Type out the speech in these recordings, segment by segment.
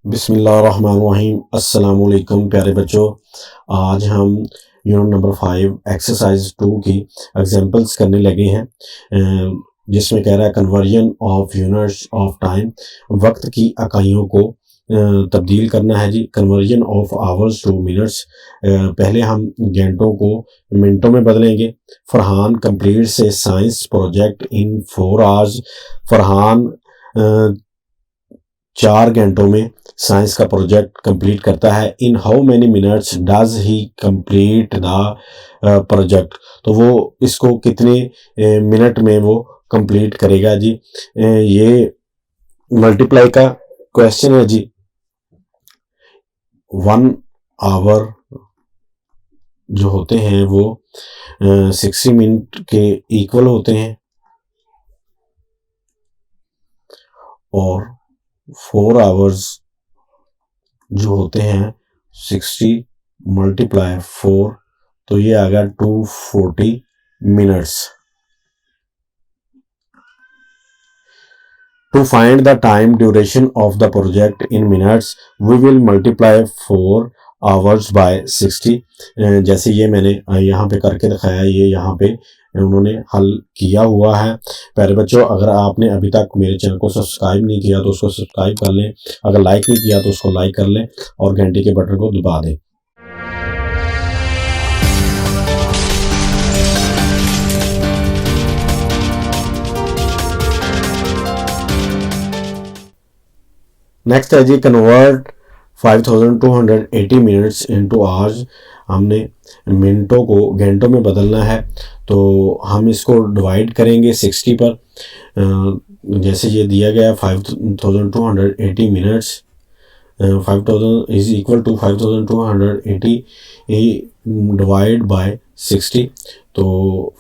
बिस्मिल्लाहिर्रहमानिर्रहीम। अस्सलाम वालेकुम प्यारे बच्चों। आज हम यूनिट नंबर 5 एक्सरसाइज 2 की एग्जांपल्स करने लगे हैं, जिसमें कह रहा है conversion of units of time, वक्त की इकाइयों को तब्दील करना है जी। Conversion of hours to minutes, पहले हम घंटों को मिनटों में बदलेंगे। Farhan completes science project in 4 hours. Farhan 4 घंटों में साइंस का प्रोजेक्ट कंप्लीट करता है। In how many minutes does he complete the project, तो वो इसको कितने मिनट में वो कंप्लीट करेगा जी। ये मल्टीप्लाई का क्वेश्चन है जी। 1 आवर जो होते हैं वो 60 मिनट के इक्वल होते हैं, और 4 आवर्स जो होते हैं 60 मल्टीप्लाई 4, तो ये आ गया 240 minutes. To find the time duration of the project in minutes we will multiply 4 hours by 60। जैसे ये मैंने यहाँ पे करके दिखाया, ये यहाँ पे उन्होंने हल किया हुआ है। प्यारे बच्चों, अगर आपने अभी तक मेरे चैनल को सब्सक्राइब नहीं किया तो उसको सब्सक्राइब कर लें, अगर लाइक नहीं किया तो उसको लाइक कर लें और घंटे के बटन को दबा दें। नेक्स्ट है जी कन्वर्ट 5280 मिनट्स इनटू आवर्स। हमने मिनटों को घंटों में बदलना है, तो हम इसको डिवाइड करेंगे 60 पर। जैसे ये दिया गया 5280 minutes, 5000 is equal to 5280 divide by 60। तो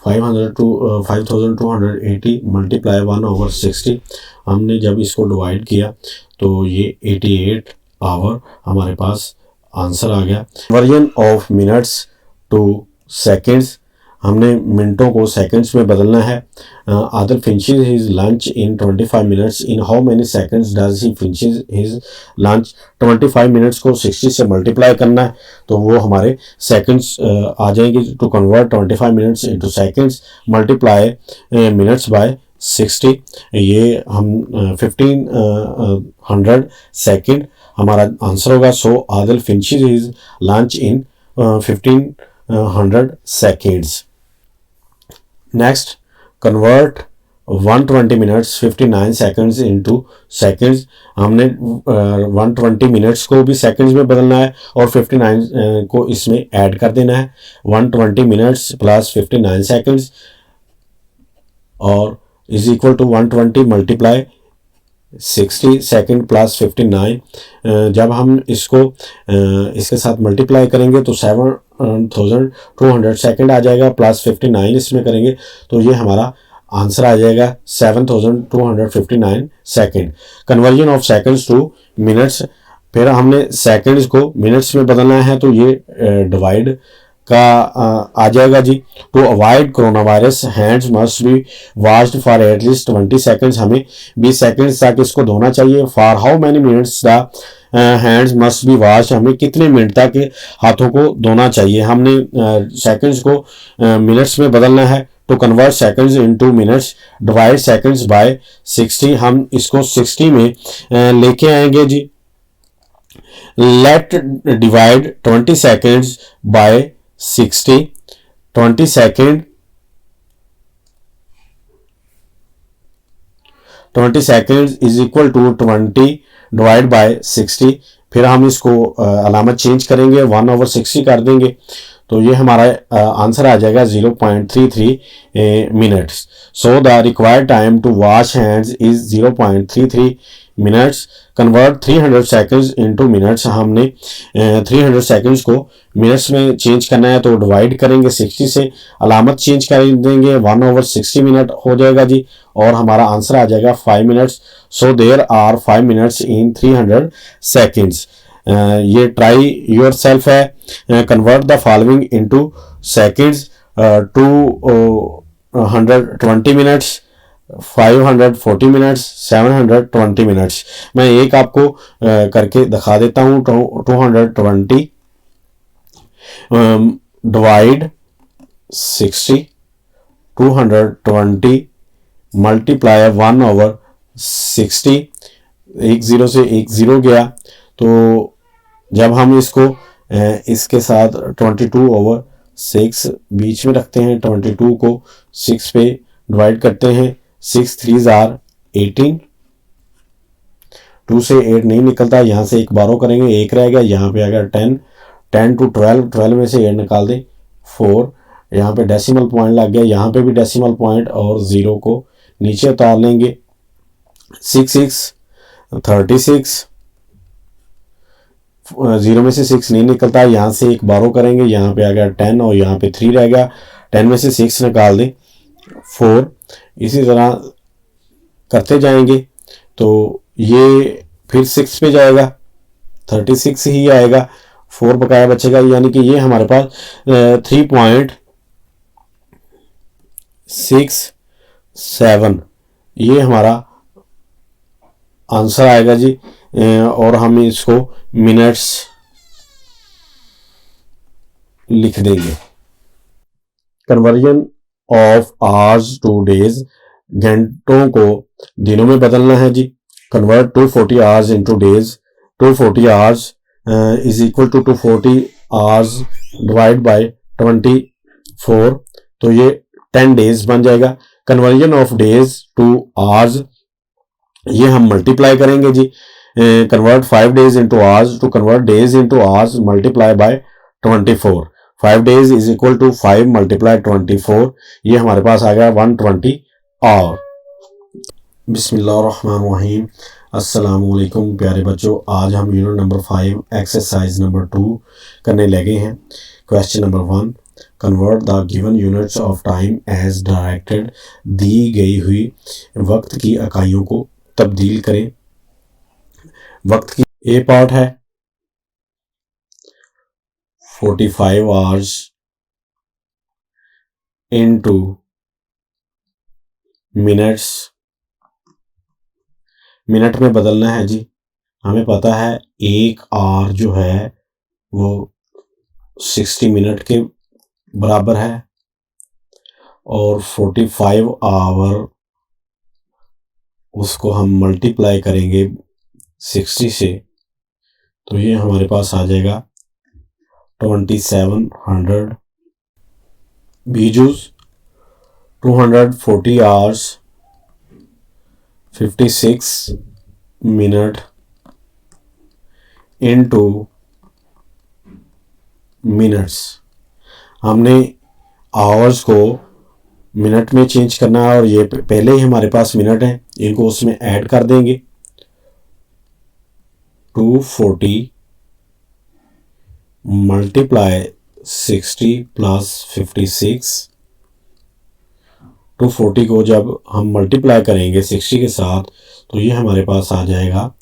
5280 मल्टीप्लाई 1/60। हमने जब इसको डिवाइड किया तो ये 88 आवर हमारे पास आंसर आ गया। Conversion of minutes two seconds, हमने मिनटों को सेकंड्स में बदलना है। Adil finishes his lunch in 25 minutes. In how many seconds does he finishes his lunch. 25 minutes को 60 से मल्टीप्लाई करना है, तो वो हमारे सेकंड्स आ जाएंगे। To convert 25 minutes into seconds multiply minutes by 60, ये हम 1500 सेकंड हमारा आंसर होगा। So Adil finishes his lunch in 1500 seconds. Next, convert 120 minutes 59 seconds into seconds. हमने 120 मिनट्स को भी सेकंड्स में बदलना है और 59 को इसमें ऐड कर देना है। 120 मिनट्स प्लस 59 सेकंड्स और is equal to 120 multiply 60 second plus 59। जब हम इसको इसके साथ मल्टीप्लाई करेंगे तो 7200 सेकंड आ जाएगा, प्लस 59 इसमें करेंगे तो ये हमारा आंसर आ जाएगा 7259 second. Conversion of seconds two minutes, फिर हमने सेकंड्स को मिनट्स में बदलना है, तो ये डिवाइड का आ जाएगा जी। To avoid corona virus hands must be washed for at least 20 seconds, हमें 20 सेकंड्स तक इसको धोना चाहिए। For how many minutes the hands must be wash, हमें कितने मिनट तक हाथों को धोना चाहिए। हमने सेकंड्स को मिनट्स में बदलना है। To convert seconds into minutes divide seconds by 60, हम इसको 60 में लेके आएंगे जी। Let divide 20 seconds by 60, 20 second 20 second is equal to 20 divide by 60। फिर हम इसको अलामत चेंज करेंगे, 1/60 कर देंगे, तो ये हमारा आंसर आ जाएगा 0.33 minutes. So the required time to wash hands is 0.33 minutes. Convert 300 seconds into minutes, हमने 300 सेकंड्स को मिनट्स में चेंज करना है, तो डिवाइड करेंगे 60 से, अलामत चेंज कर देंगे, 1/60 मिनट हो जाएगा जी, और हमारा आंसर आ जाएगा 5 minutes. So there are 5 minutes in 300 seconds. ये ट्राई योर सेल्फ है। Convert the following into seconds. 220 minutes 540 minutes, 720 minutes. मैं एक आपको करके दिखा देता हूँ। 220 डिवाइड 60, 220 मल्टीप्लाई 1/60, एक ज़ीरो से एक ज़ीरो गया। तो जब हम इसको इसके साथ 22/6 बीच में रखते हैं, 22 को 6 पे डिवाइड करते हैं, 6 3 ज़ार 18, 2 से 8 नहीं निकलता, यहाँ से एक बारो करेंगे, एक रह गया, यहाँ पे आ गया 10, 10 to 12, 12 में से 8 निकाल दें 4, यहाँ पे डेसिमल पॉइंट लग गया, यहाँ पे भी डेसिमल पॉइंट और ज़ीरो को नीचे उतार लेंगे। 6 6 36, 0 में से 6 नहीं निकलता, यहाँ से एक बारो करेंगे, यहाँ पे आ गया 10 और यहाँ पे 3 रह गया, 10 में से 6 निकाल दें 4। इसी तरह करते जाएंगे तो ये फिर 6 पे जाएगा, 36 ही आएगा, 4 बकाया बचेगा, यानी कि ये हमारे पास 3.67 ये हमारा आंसर आएगा जी। और हम इसको मिनट्स लिख देंगे। Conversion of hours to days, घंटों को दिनों में बदलना है जी। Convert 240 hours into days, 240 hours is equal to 240 hours divide by 24, तो ये 10 डेज बन जाएगा। Conversion of days to hours, ये हम मल्टीप्लाई करेंगे जी। Convert 5 days into hours, to convert days into hours multiply by 24, 5 days is equal to 5 multiply 24, ये हमारे पास आ गया 120 आवर। बिस्मिल्लाहिर्रहमानिर्रहीम। अस्सलामुअलैकुम प्यारे बच्चों, आज हम यूनिट नंबर 5 एक्सरसाइज नंबर 2 करने लगे हैं। Question number 1, convert the given units of time as directed, दी गई हुई वक्त की इकाइयों को तब्दील करें। वक्त की ए पार्ट है 45 आवर्स इनटू मिनट्स, मिनट में बदलना है जी। हमें पता है एक आवर जो है वो 60 मिनट के बराबर है और 45 आवर उसको हम मल्टीप्लाई करेंगे 60 से, तो ये हमारे पास आ जाएगा 2700। बीजूस 240 आवर्स 56 मिनट इनटू मिनट्स, हमने आवर्स को मिनट में चेंज करना है और ये पहले ही हमारे पास मिनट है, इनको उसमें ऐड कर देंगे। 240 मल्टीप्लाई 60 प्लस 56, 240 को जब हम मल्टीप्लाई करेंगे 60 के साथ तो ये हमारे पास आ जाएगा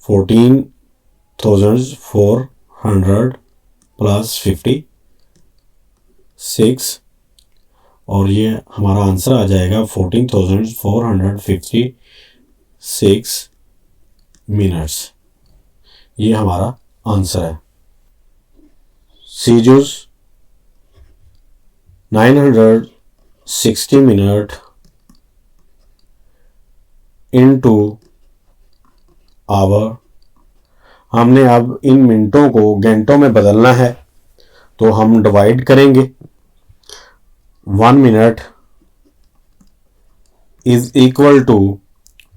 14,400 प्लस 56 और ये हमारा आंसर आ जाएगा 14,456 मिनट्स, ये हमारा आंसर है। सीजूस 960 मिनट इनटू आवर, हमने अब इन मिनटों को घंटों में बदलना है तो हम डिवाइड करेंगे। 1 minute is equal to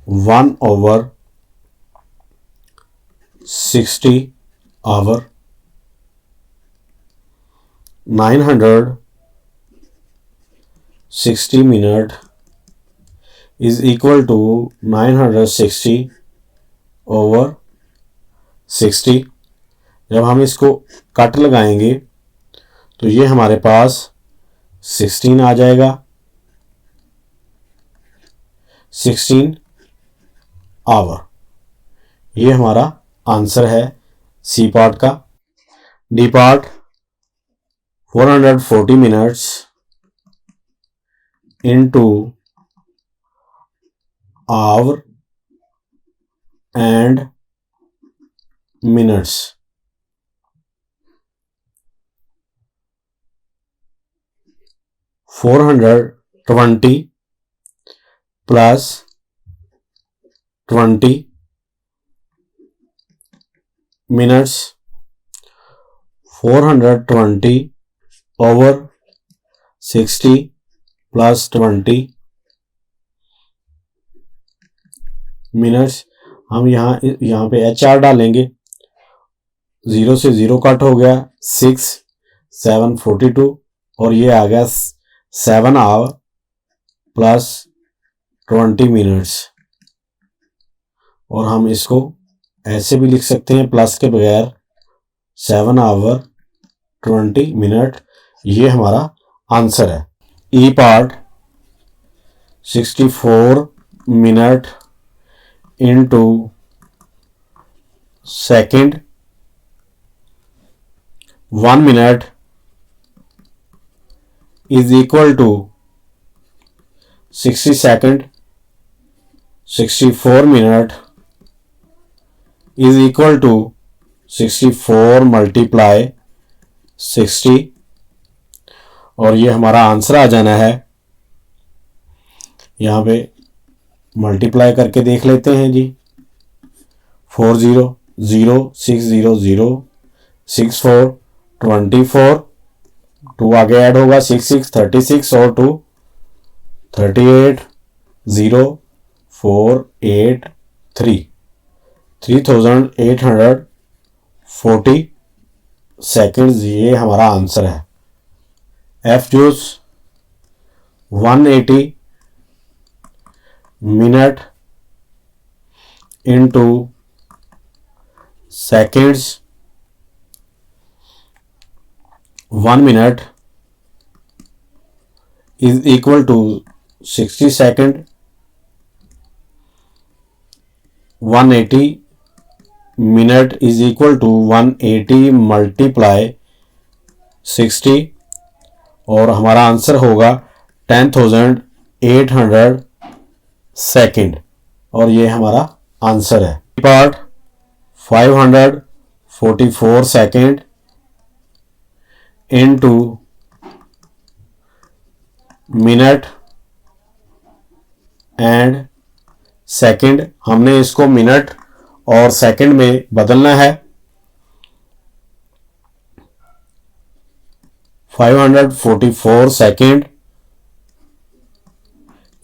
1/60 hour. 960 minute is equal to 960/60। जब हम इसको कट लगाएंगे तो ये हमारे पास 16 आ जाएगा, 16 आवर, ये हमारा आंसर है सी पार्ट का। D part 440 minutes into hour and minutes. 420 plus 20 minutes. 420 over 60 plus 20 minutes. हम यहाँ पे HR डालेंगे, 0 से 0 कट हो गया, 6 7 42 और ये आ गया 7 आवर प्लस 20 मिनट्स। और हम इसको ऐसे भी लिख सकते हैं प्लस के बगैर, 7 आवर 20 मिनट। ये हमारा आंसर है। ई part 64 minute into second, 1 minute is equal to 60 second. 64 minute is equal to 64 multiply 60 और ये हमारा आंसर आ जाना है। यहाँ पे मल्टीप्लाई करके देख लेते हैं जी। 4 0 0 6 0 0 6 4 24, 2 आगे ऐड होगा, 6 6 36 और 2 38 0 4 8 3 3840 सेकेंड्स। ये हमारा आंसर है। F juice 180 minute into seconds, 1 minute is equal to 60 second. 180 minute is equal to 180 multiply 60 और हमारा आंसर होगा 10,800 सेकेंड और ये हमारा आंसर है। Part 544 second into minute and second. हमने इसको मिनट और सेकेंड में बदलना है। 544 second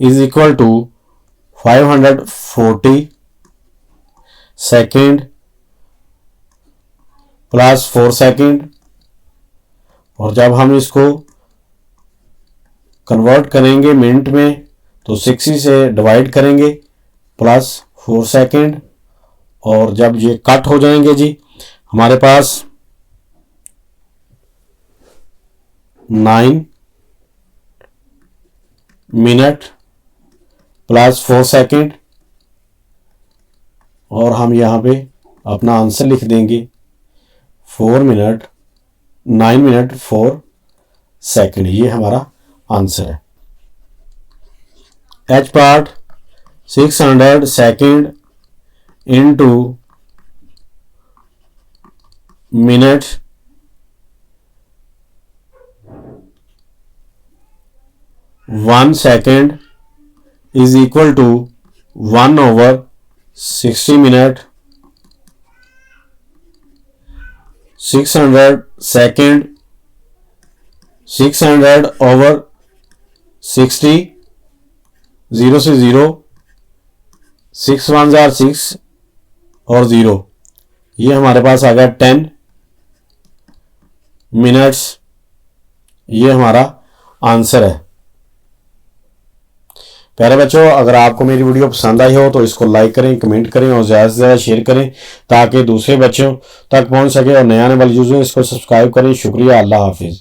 is equal to 540 second plus 4 second और जब हम इसको कन्वर्ट करेंगे मिनट में तो 60 से डिवाइड करेंगे प्लस 4 सेकेंड और जब ये कट हो जाएंगे जी हमारे पास 9 मिनट प्लस 4 सेकेंड और हम यहाँ पे अपना आंसर लिख देंगे 9 मिनट 4 सेकेंड। ये हमारा आंसर है। H part 600 second into minute one second is equal to 1 over 60 minute। 600 second 600 over 60, 0 से 0, 6 1s are 6 और 0। ये हमारे पास आ गया 10 मिनट्स। ये हमारा आंसर है। प्यारे बच्चों, अगर आपको मेरी वीडियो पसंद आई हो तो इसको लाइक करें, कमेंट करें और ज़्यादा से ज़्यादा शेयर करें ताकि दूसरे बच्चों तक पहुंच सके और नए आने वाले यूजर इसको सब्सक्राइब करें। शुक्रिया। अल्लाह हाफिज़।